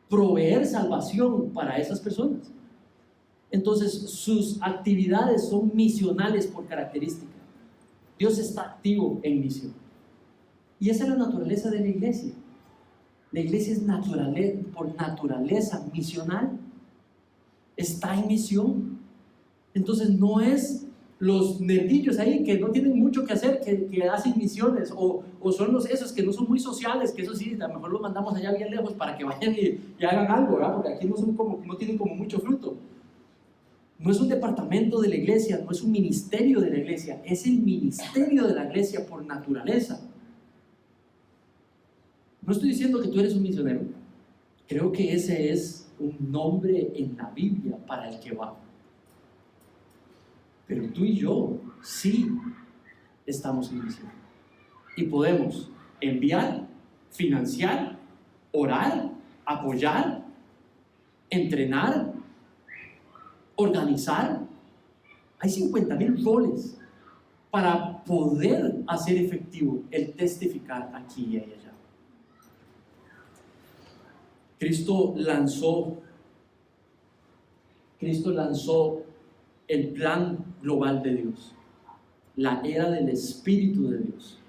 proveer salvación para esas personas. Entonces, sus actividades son misionales por característica. Dios está activo en misión. Y esa es la naturaleza de la iglesia. La iglesia es por naturaleza misional. Está en misión. Entonces, no es los nerdillos ahí que no tienen mucho que hacer, que hacen misiones, o son esos que no son muy sociales, que eso sí, a lo mejor los mandamos allá bien lejos para que vayan y hagan algo, ¿verdad? Porque aquí no tienen como mucho fruto. No es un departamento de la iglesia, no es un ministerio de la iglesia, es el ministerio de la iglesia por naturaleza. No estoy diciendo que tú eres un misionero, Creo que ese es un nombre en la Biblia para el que va. Pero tú y yo sí estamos en misión. Y podemos enviar, financiar, orar, apoyar, entrenar, organizar. Hay 50,000 roles para poder hacer efectivo el testificar aquí y allá. Cristo lanzó el plan global de Dios, la era del Espíritu de Dios,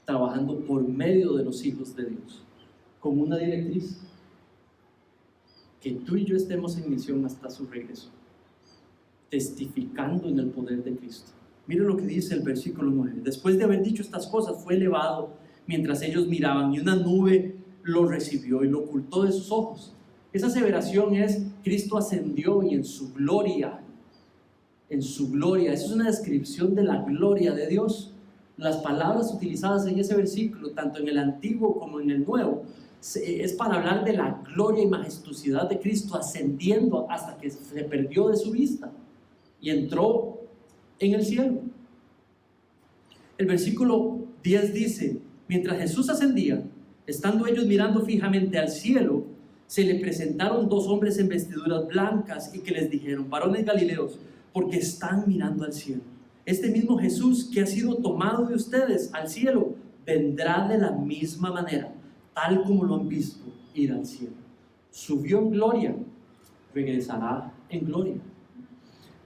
trabajando por medio de los hijos de Dios, como una directriz, que tú y yo estemos en misión hasta su regreso, testificando en el poder de Cristo. Mira lo que dice el versículo 9. Después de haber dicho estas cosas, fue elevado mientras ellos miraban, y una nube lo recibió y lo ocultó de sus ojos. Esa aseveración es: Cristo ascendió y en su gloria, eso es una descripción de la gloria de Dios. Las palabras utilizadas en ese versículo, tanto en el Antiguo como en el Nuevo, es para hablar de la gloria y majestuosidad de Cristo ascendiendo hasta que se perdió de su vista y entró en el cielo. El versículo 10 dice: mientras Jesús ascendía, estando ellos mirando fijamente al cielo, se le presentaron 2 hombres en vestiduras blancas y que les dijeron: varones galileos, porque están mirando al cielo. Este mismo Jesús que ha sido tomado de ustedes al cielo, vendrá de la misma manera, tal como lo han visto ir al cielo. Subió en gloria, regresará en gloria.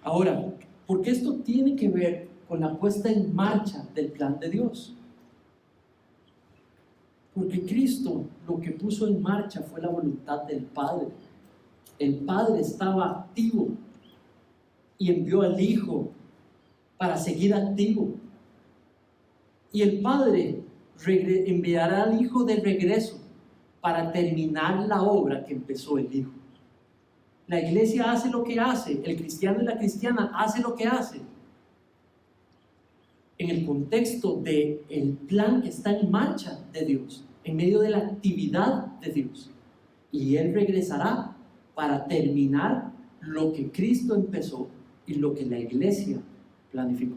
Ahora, ¿por qué esto tiene que ver con la puesta en marcha del plan de Dios? Porque Cristo lo que puso en marcha fue la voluntad del Padre. El Padre estaba activo y envió al Hijo para seguir activo. Y el Padre enviará al Hijo de regreso para terminar la obra que empezó el Hijo. La iglesia hace lo que hace, el cristiano y la cristiana hace lo que hace en el contexto del plan que está en marcha de Dios, en medio de la actividad de Dios. Y Él regresará para terminar lo que Cristo empezó y lo que la iglesia planificó.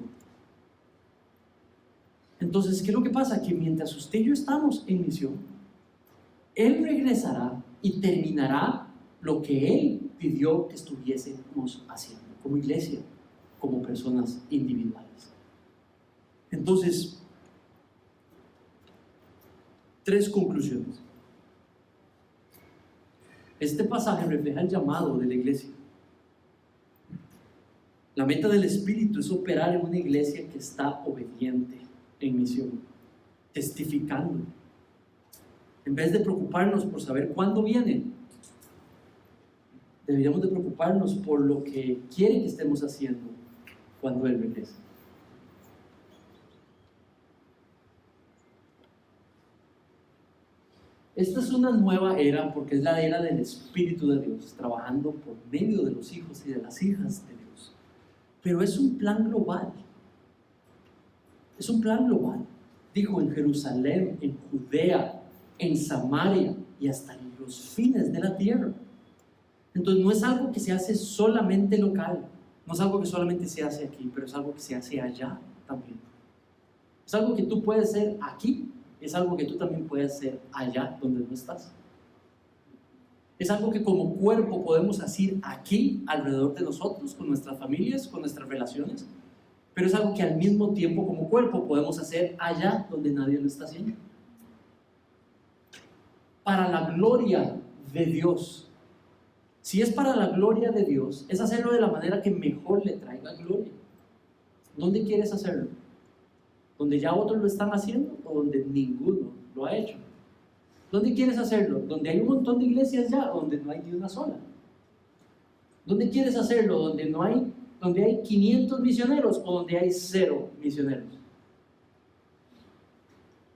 Entonces, ¿qué es lo que pasa? Que mientras usted y yo estamos en misión, Él regresará y terminará lo que Él pidió que estuviésemos haciendo como iglesia, como personas individuales. Entonces, 3 conclusiones. Este pasaje refleja el llamado de la iglesia. La meta del Espíritu es operar en una iglesia que está obediente en misión, testificando. En vez de preocuparnos por saber cuándo viene, deberíamos de preocuparnos por lo que quiere que estemos haciendo cuando Él regrese. Esta es una nueva era porque es la era del Espíritu de Dios, trabajando por medio de los hijos y de las hijas de Dios. Pero es un plan global. Es un plan global. Dijo: en Jerusalén, en Judea, en Samaria y hasta en los fines de la tierra. Entonces no es algo que se hace solamente local, no es algo que solamente se hace aquí, pero es algo que se hace allá también. Es algo que tú puedes hacer aquí, es algo que tú también puedes hacer allá donde no estás. Es algo que como cuerpo podemos hacer aquí, alrededor de nosotros, con nuestras familias, con nuestras relaciones, pero es algo que al mismo tiempo como cuerpo podemos hacer allá donde nadie lo está haciendo. Para la gloria de Dios. Si es para la gloria de Dios, es hacerlo de la manera que mejor le traiga gloria. ¿Dónde quieres hacerlo? ¿Donde ya otros lo están haciendo o donde ninguno lo ha hecho? ¿Dónde quieres hacerlo? ¿Donde hay un montón de iglesias ya o donde no hay ni una sola? ¿Dónde quieres hacerlo? ¿Donde hay 500 misioneros o donde hay 0 misioneros?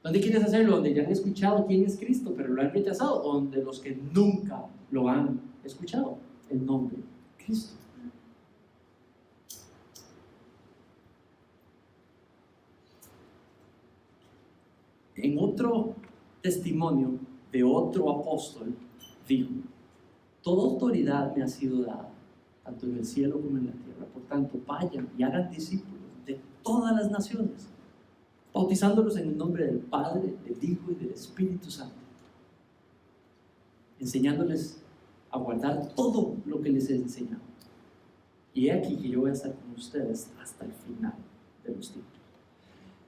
¿Dónde quieres hacerlo? ¿Donde ya han escuchado quién es Cristo pero lo han rechazado o donde los que nunca lo han escuchado el nombre Cristo? En otro testimonio de otro apóstol, dijo: toda autoridad me ha sido dada, tanto en el cielo como en la tierra. Por tanto, vayan y hagan discípulos de todas las naciones, bautizándolos en el nombre del Padre, del Hijo y del Espíritu Santo, enseñándoles a guardar todo lo que les he enseñado. Y he aquí que yo voy a estar con ustedes hasta el final de los tiempos.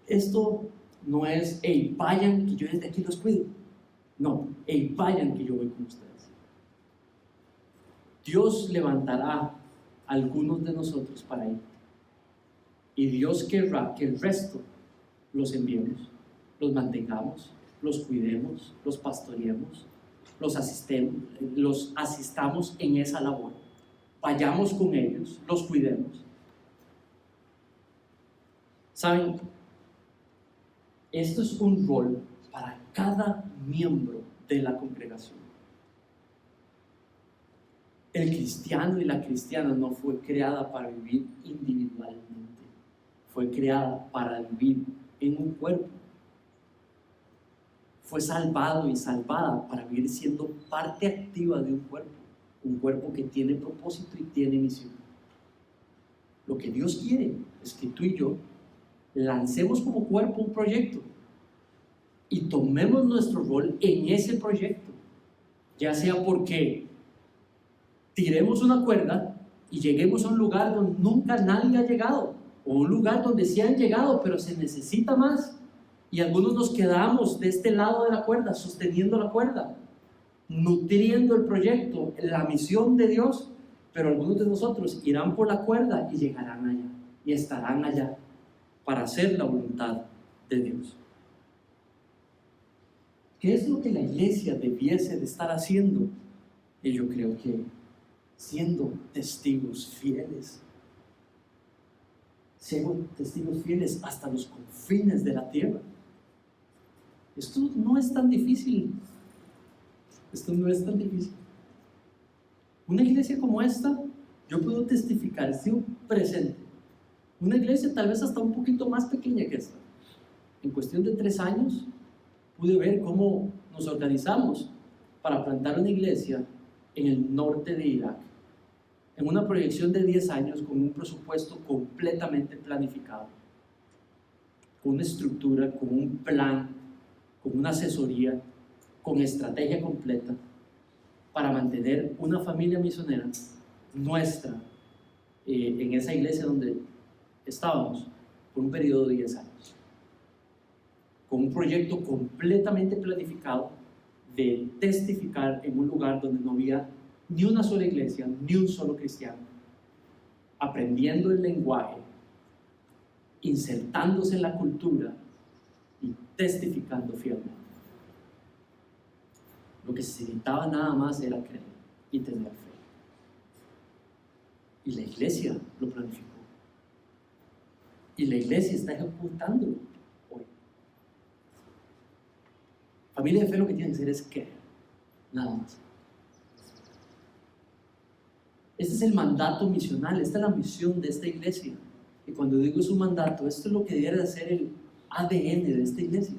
Esto no es: hey, vayan que yo desde aquí los cuido. No, hey, vayan que yo voy con ustedes. Dios levantará a algunos de nosotros para ir. Y Dios querrá que el resto los enviemos, los mantengamos, los cuidemos, los pastoreemos, los asistamos en esa labor. Vayamos con ellos, los cuidemos. ¿Saben? Esto es un rol para cada miembro de la congregación. El cristiano y la cristiana no fue creada para vivir individualmente, fue creada para vivir en un cuerpo. Fue salvado y salvada para vivir siendo parte activa de un cuerpo que tiene propósito y tiene misión. Lo que Dios quiere es que tú y yo lancemos como cuerpo un proyecto y tomemos nuestro rol en ese proyecto, ya sea porque tiremos una cuerda y lleguemos a un lugar donde nunca nadie ha llegado, o un lugar donde sí han llegado pero se necesita más, y algunos nos quedamos de este lado de la cuerda, sosteniendo la cuerda, nutriendo el proyecto, la misión de Dios, pero algunos de nosotros irán por la cuerda y llegarán allá, y estarán allá para hacer la voluntad de Dios. ¿Qué es lo que la iglesia debiese de estar haciendo? Y yo creo que siendo testigos fieles, hasta los confines de la tierra. Esto no es tan difícil. Una iglesia como esta, yo puedo testificar, estoy presente. Una iglesia tal vez hasta un poquito más pequeña que esta. En cuestión de 3 años, pude ver cómo nos organizamos para plantar una iglesia en el norte de Irak, en una proyección de 10 años, con un presupuesto completamente planificado, con una estructura, con un plan, con una asesoría, con estrategia completa, para mantener una familia misionera nuestra en esa iglesia donde estábamos por un periodo de 10 años, con un proyecto completamente planificado de testificar en un lugar donde no había ni una sola iglesia, ni un solo cristiano, aprendiendo el lenguaje, insertándose en la cultura y testificando fielmente. Lo que se necesitaba nada más era creer y tener fe. Y la iglesia lo planificó. Y la iglesia está ejecutándolo hoy. Familia de fe, lo que tiene que hacer es creer, nada más. Este es el mandato misional, esta es la misión de esta iglesia. Y cuando digo es un mandato, esto es lo que debería de ser el ADN de esta iglesia.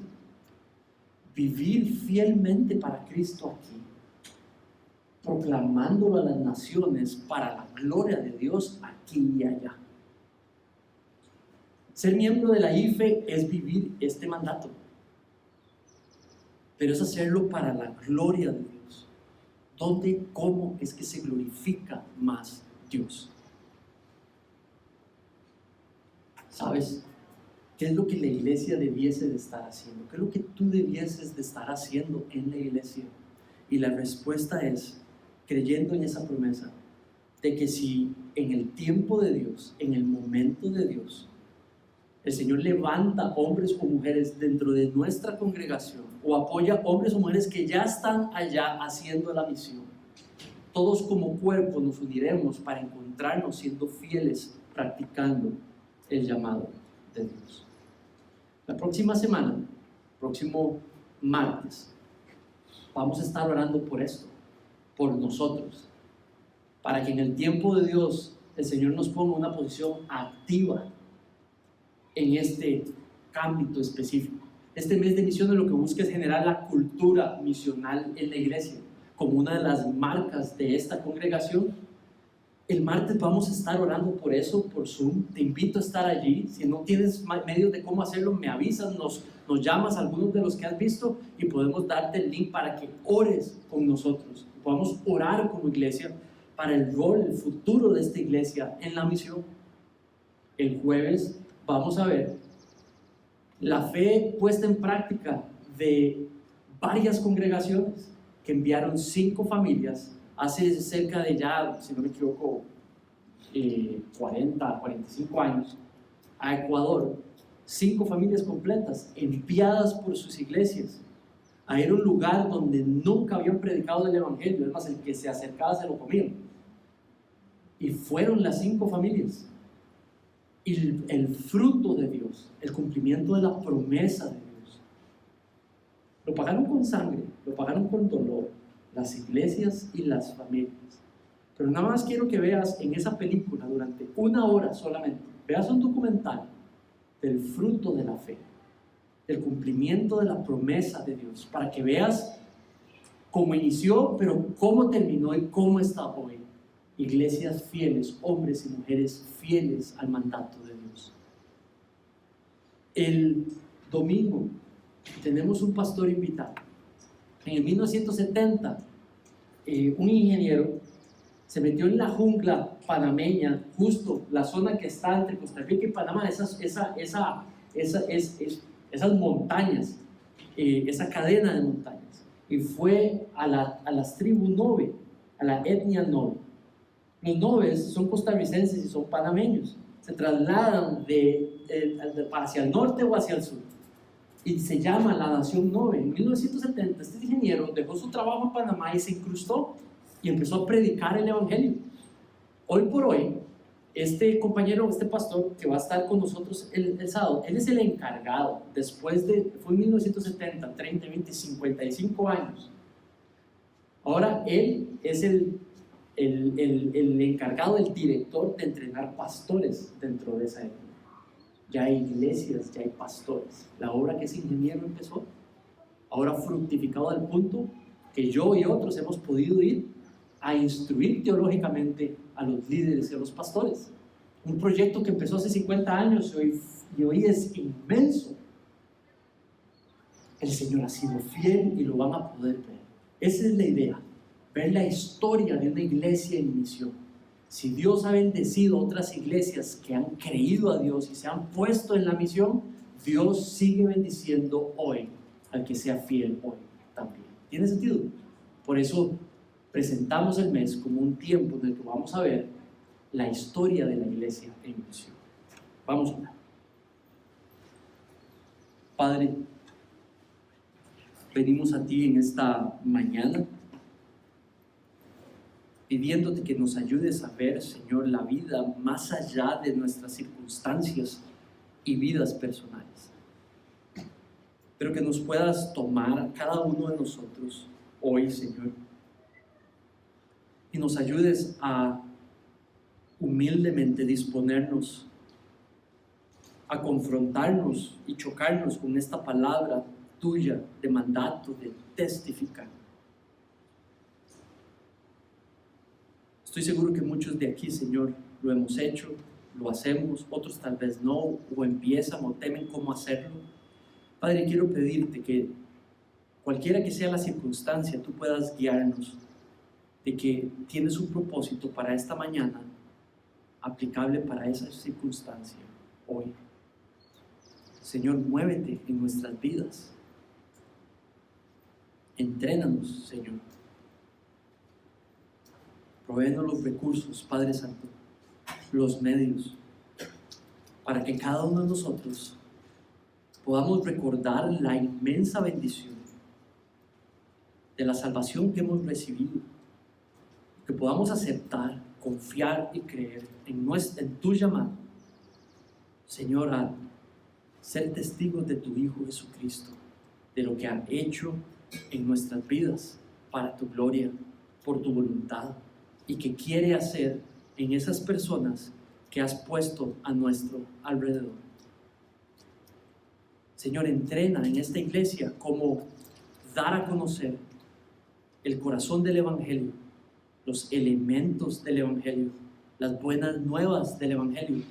Vivir fielmente para Cristo aquí, proclamándolo a las naciones para la gloria de Dios aquí y allá. Ser miembro de la IFE es vivir este mandato, pero es hacerlo para la gloria de Dios. ¿Dónde, cómo es que se glorifica más Dios? ¿Sabes? ¿Qué es lo que la iglesia debiese de estar haciendo? ¿Qué es lo que tú debieses de estar haciendo en la iglesia? Y la respuesta es creyendo en esa promesa de que si en el tiempo de Dios, en el momento de Dios, el Señor levanta hombres o mujeres dentro de nuestra congregación o apoya hombres o mujeres que ya están allá haciendo la misión, todos como cuerpo nos uniremos para encontrarnos siendo fieles, practicando el llamado de Dios. La próxima semana, próximo martes, vamos a estar orando por esto, por nosotros, para que en el tiempo de Dios el Señor nos ponga una posición activa en este ámbito específico. Este mes de misiones lo que busca es generar la cultura misional en la iglesia, como una de las marcas de esta congregación. El martes vamos a estar orando por eso, por Zoom. Te invito a estar allí. Si no tienes medios de cómo hacerlo, me avisas, nos llamas a algunos de los que has visto y podemos darte el link para que ores con nosotros. Podamos orar como iglesia para el rol, el futuro de esta iglesia en la misión. El jueves vamos a ver la fe puesta en práctica de varias congregaciones que enviaron 5 familias hace cerca de ya, si no me equivoco, 40, 45 años a Ecuador. 5 familias completas enviadas por sus iglesias a ir a un lugar donde nunca habían predicado el evangelio. Es más, el que se acercaba se lo comía. Y fueron las 5 familias. Y el fruto de Dios, el cumplimiento de la promesa de Dios, lo pagaron con sangre, lo pagaron con dolor, las iglesias y las familias. Pero nada más quiero que veas en esa película durante 1 hora solamente, veas un documental del fruto de la fe, del cumplimiento de la promesa de Dios, para que veas cómo inició, pero cómo terminó y cómo está hoy. Iglesias fieles, hombres y mujeres fieles al mandato de Dios. El domingo tenemos un pastor invitado. En el 1970, un ingeniero se metió en la jungla panameña, justo la zona que está entre Costa Rica y Panamá, esas montañas, esa cadena de montañas, y fue a las tribus Nove, a la etnia Nove. Los Noves son costarricenses y son panameños, se trasladan hacia el norte o hacia el sur, y se llama la nación Nove. En 1970 este ingeniero dejó su trabajo en Panamá y se incrustó y empezó a predicar el evangelio. Hoy por hoy, este compañero, este pastor que va a estar con nosotros el sábado, él es el encargado, fue en 1970, 30, 20, 55 años. Ahora él es el encargado, el director de entrenar pastores dentro de esa época. Ya hay iglesias, ya hay pastores. La obra que ese ingeniero empezó, ahora fructificado al punto que yo y otros hemos podido ir a instruir teológicamente a los líderes y a los pastores. Un proyecto que empezó hace 50 años y hoy es inmenso. El Señor ha sido fiel y lo van a poder ver. Esa es la idea, ver la historia de una iglesia en misión. Si Dios ha bendecido otras iglesias que han creído a Dios y se han puesto en la misión, Dios sigue bendiciendo hoy al que sea fiel hoy también. ¿Tiene sentido? Por eso presentamos el mes como un tiempo en el que vamos a ver la historia de la iglesia en misión. Vamos a hablar. Padre, venimos a ti en esta mañana pidiéndote que nos ayudes a ver, Señor, la vida más allá de nuestras circunstancias y vidas personales. Pero que nos puedas tomar cada uno de nosotros hoy, Señor, y nos ayudes a humildemente disponernos a confrontarnos y chocarnos con esta palabra tuya de mandato, de testificar. Estoy seguro que muchos de aquí, Señor, lo hemos hecho, lo hacemos, otros tal vez no, o empiezan o temen cómo hacerlo. Padre, quiero pedirte que cualquiera que sea la circunstancia, tú puedas guiarnos, de que tienes un propósito para esta mañana aplicable para esa circunstancia hoy. Señor, muévete en nuestras vidas. Entrénanos, Señor. Provéenos los recursos, Padre Santo, los medios, para que cada uno de nosotros podamos recordar la inmensa bendición de la salvación que hemos recibido, que podamos aceptar, confiar y creer en tu llamado, Señor, a ser testigos de tu Hijo Jesucristo, de lo que ha hecho en nuestras vidas para tu gloria, por tu voluntad, y que quiere hacer en esas personas que has puesto a nuestro alrededor. Señor, entrena en esta iglesia cómo dar a conocer el corazón del Evangelio, los elementos del Evangelio, las buenas nuevas del Evangelio.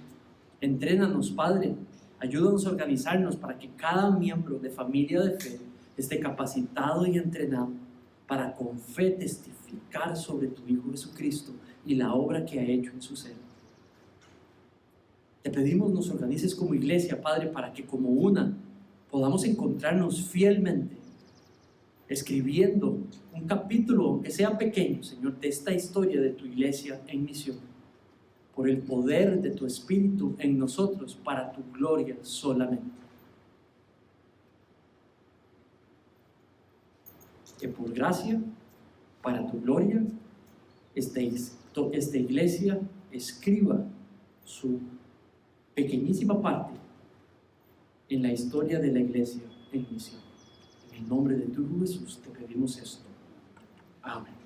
Entrénanos, Padre, ayúdanos a organizarnos para que cada miembro de familia de fe esté capacitado y entrenado para con fe testificar sobre tu Hijo Jesucristo y la obra que ha hecho en su ser. Te pedimos nos organices como iglesia, Padre, para que como una podamos encontrarnos fielmente escribiendo un capítulo, aunque sea pequeño, Señor, de esta historia de tu iglesia en misión, por el poder de tu Espíritu en nosotros, para tu gloria solamente. Que por gracia, para tu gloria, esta iglesia escriba su pequeñísima parte en la historia de la iglesia en misión. En el nombre de tu Hijo Jesús te pedimos esto. Amén.